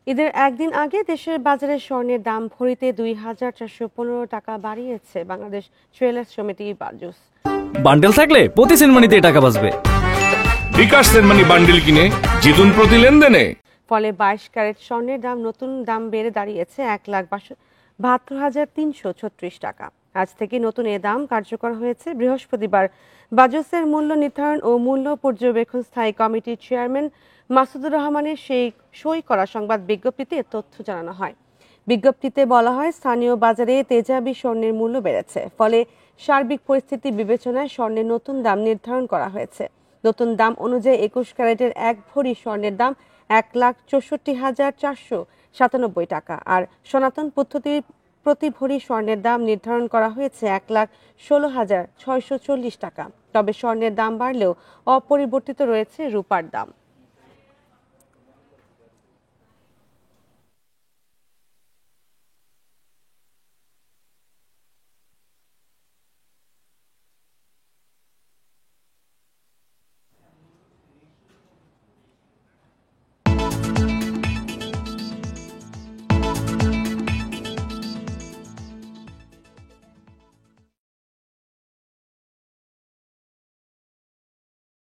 ঈদের একদিন আগে দেশের বাজারে স্বর্ণের দাম ভরিতে ২,৪১৫ টাকা বাড়িয়েছে বাংলাদেশ জুয়েলার্স সমিতি বাজুস। বান্ডেল থাকলে প্রতি সেনমানিতে টাকা বাঁচবে। বিকাশ সেনমানি বান্ডেল কিনে জিতুন প্রতি লেনদেনে। ফলে ২২ ক্যারেট স্বর্ণের নতুন দাম বেড়ে দাঁড়িয়েছে ১,৭২,৩৩৬ টাকা। আজ থেকে নতুন এ দাম কার্যকর হয়েছে। বৃহস্পতিবার বাজুসের মূল্য নির্ধারণ ও মূল্য পর্যবেক্ষণ স্থায়ী কমিটির চেয়ারম্যান মাসুদুর রহমানের সই করা সংবাদ বিজ্ঞপ্তিতে তথ্য জানানো হয়। বিজ্ঞপ্তিতে বলা হয়, স্থানীয় বাজারে তেজাবি স্বর্ণের মূল্য বেড়েছে, ফলে সার্বিক পরিস্থিতি বিবেচনায় স্বর্ণের নতুন দাম নির্ধারণ করা হয়েছে। নতুন দাম অনুযায়ী ২১ ক্যারেটের ১ ভরি স্বর্ণের দাম ১,৬৪,৪৯৭ টাকা, আর সনাতন পদ্ধতির প্রতি ভরি স্বর্ণের দাম নির্ধারণ করা হয়েছে ১,১৬,৬৪০ টাকা। তবে স্বর্ণের দাম বাড়লেও অপরিবর্তিত রয়েছে রূপার দাম।